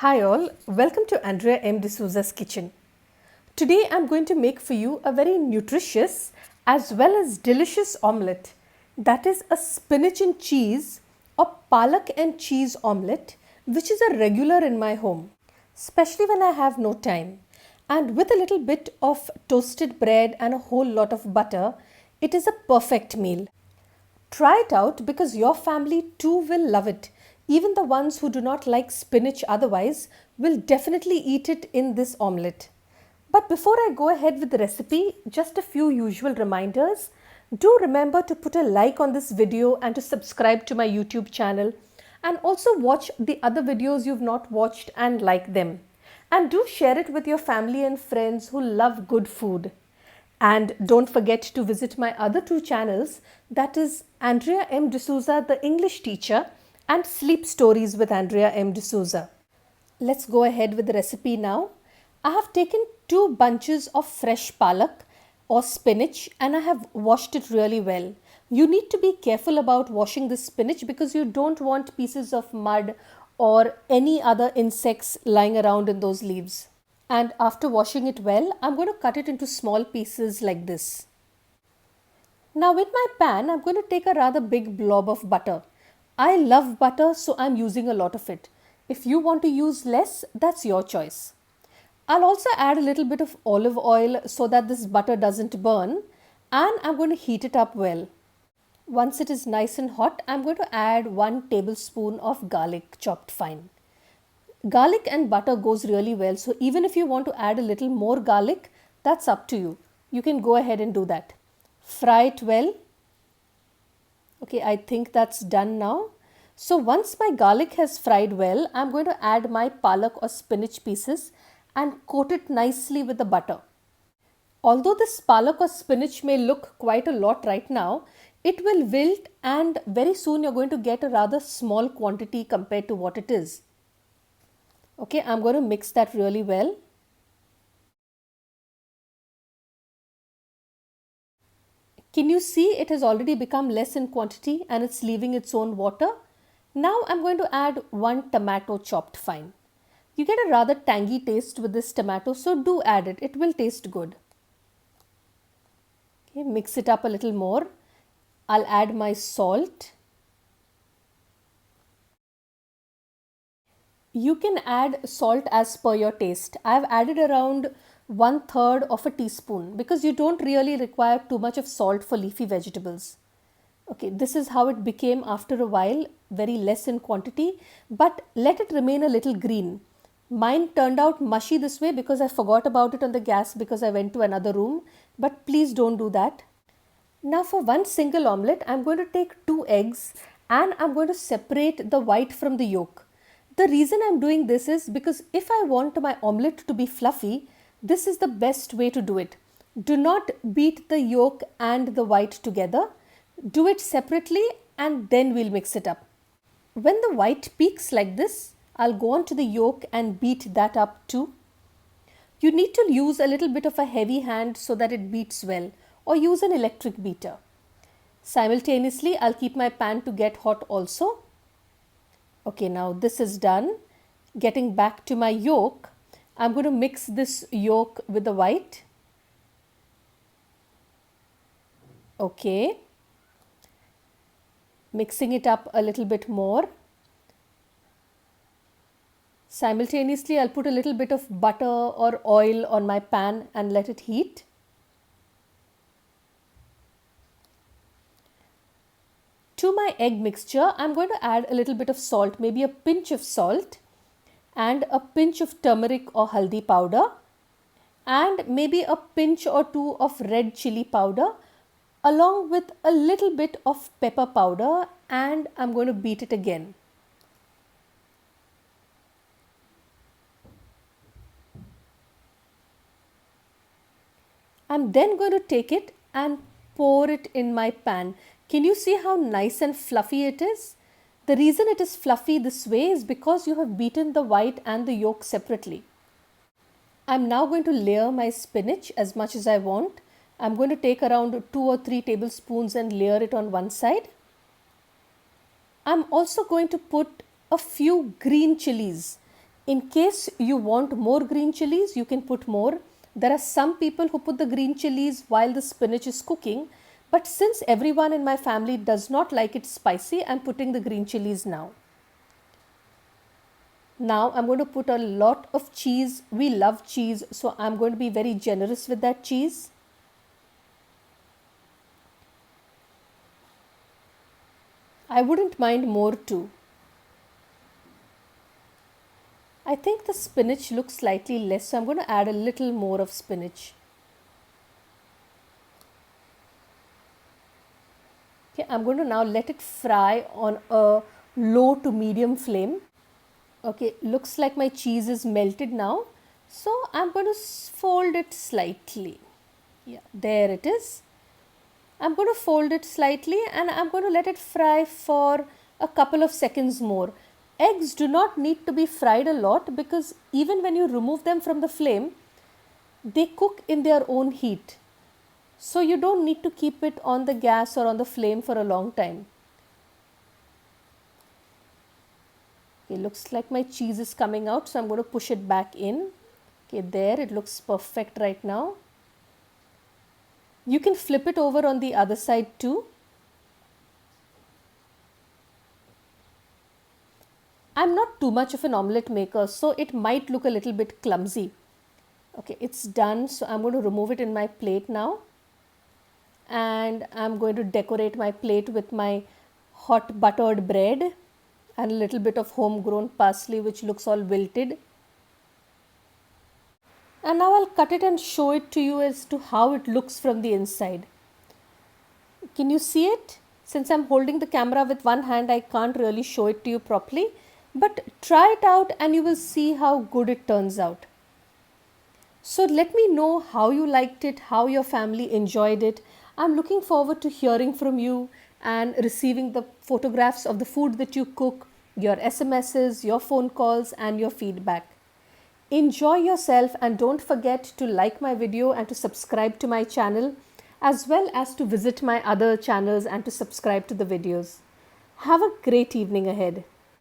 Hi all, welcome to Andrea M. D'Souza's kitchen. Today I'm going to make for you a very nutritious as well as delicious omelette. That is a spinach and cheese or palak and cheese omelette, which is a regular in my home, especially when I have no time. And with a little bit of toasted bread and a whole lot of butter, it is a perfect meal. Try it out because your family too will love it. Even the ones who do not like spinach otherwise will definitely eat it in this omelette. But before I go ahead with the recipe, just a few usual reminders. Do remember to put a like on this video and to subscribe to my YouTube channel, and also watch the other videos you've not watched and like them. And do share it with your family and friends who love good food. And don't forget to visit my other two channels, that is Andrea M. D'Souza, the English teacher, and Sleep Stories with Andrea M. D'Souza. Let's go ahead with the recipe now. I have taken 2 bunches of fresh palak or spinach and I have washed it really well. You need to be careful about washing this spinach because you don't want pieces of mud or any other insects lying around in those leaves. And after washing it well, I'm going to cut it into small pieces like this. Now with my pan, I'm going to take a rather big blob of butter. I love butter, so I'm using a lot of it. If you want to use less, that's your choice. I'll also add a little bit of olive oil so that this butter doesn't burn, and I'm going to heat it up well. Once it is nice and hot, I'm going to add 1 tablespoon of garlic chopped fine. Garlic and butter goes really well, so even if you want to add a little more garlic, that's up to you. You can go ahead and do that. Fry it well. Okay, I think that's done now. So once my garlic has fried well, I'm going to add my palak or spinach pieces and coat it nicely with the butter. Although this palak or spinach may look quite a lot right now, it will wilt and very soon you're going to get a rather small quantity compared to what it is. Okay, I'm going to mix that really well. Can you see it has already become less in quantity and it's leaving its own water? Now I'm going to add 1 tomato chopped fine. You get a rather tangy taste with this tomato, so do add it. It will taste good. Okay, mix it up a little more. I'll add my salt. You can add salt as per your taste. I've added around 1/3 of a teaspoon because you don't really require too much of salt for leafy vegetables. Okay, this is how it became after a while, very less in quantity, but let it remain a little green. Mine turned out mushy this way because I forgot about it on the gas because I went to another room, but please don't do that. Now for one single omelette, I'm going to take 2 eggs and I'm going to separate the white from the yolk. The reason I'm doing this is because if I want my omelette to be fluffy, this is the best way to do it. Do not beat the yolk and the white together. Do it separately and then we'll mix it up. When the white peaks like this, I'll go on to the yolk and beat that up too. You need to use a little bit of a heavy hand so that it beats well, or use an electric beater. Simultaneously, I'll keep my pan to get hot also. Okay, now this is done. Getting back to my yolk, I'm going to mix this yolk with the white. Okay. Mixing it up a little bit more. Simultaneously, I'll put a little bit of butter or oil on my pan and let it heat. To my egg mixture, I'm going to add a little bit of salt, maybe a pinch of salt, and a pinch of turmeric or haldi powder, and maybe a pinch or 2 of red chili powder, along with a little bit of pepper powder, and I'm going to beat it again. I'm then going to take it and pour it in my pan. Can you see how nice and fluffy it is? The reason it is fluffy this way is because you have beaten the white and the yolk separately. I'm now going to layer my spinach as much as I want. I'm going to take around 2 or 3 tablespoons and layer it on one side. I'm also going to put a few green chilies. In case you want more green chilies, you can put more. There are some people who put the green chilies while the spinach is cooking, but since everyone in my family does not like it spicy, I'm putting the green chilies now. Now I'm going to put a lot of cheese. We love cheese, so I'm going to be very generous with that cheese. I wouldn't mind more too. I think the spinach looks slightly less, so I'm going to add a little more of spinach. Okay, I'm going to now let it fry on a low to medium flame. Okay, looks like my cheese is melted now. So I'm going to fold it slightly. Yeah, there it is. I'm going to fold it slightly and I'm going to let it fry for a couple of seconds more. Eggs do not need to be fried a lot because even when you remove them from the flame, they cook in their own heat. So you don't need to keep it on the gas or on the flame for a long time. Okay, looks like my cheese is coming out, so I'm going to push it back in. Okay, there, it looks perfect right now. You can flip it over on the other side too. I'm not too much of an omelette maker, so it might look a little bit clumsy. Okay, it's done, so I'm going to remove it in my plate now. And I'm going to decorate my plate with my hot buttered bread and a little bit of homegrown parsley, which looks all wilted. And now I'll cut it and show it to you as to how it looks from the inside. Can you see it? Since I'm holding the camera with one hand, I can't really show it to you properly. But try it out and you will see how good it turns out. So let me know how you liked it, how your family enjoyed it. I'm looking forward to hearing from you and receiving the photographs of the food that you cook, your SMSs, your phone calls and your feedback. Enjoy yourself and don't forget to like my video and to subscribe to my channel, as well as to visit my other channels and to subscribe to the videos. Have a great evening ahead.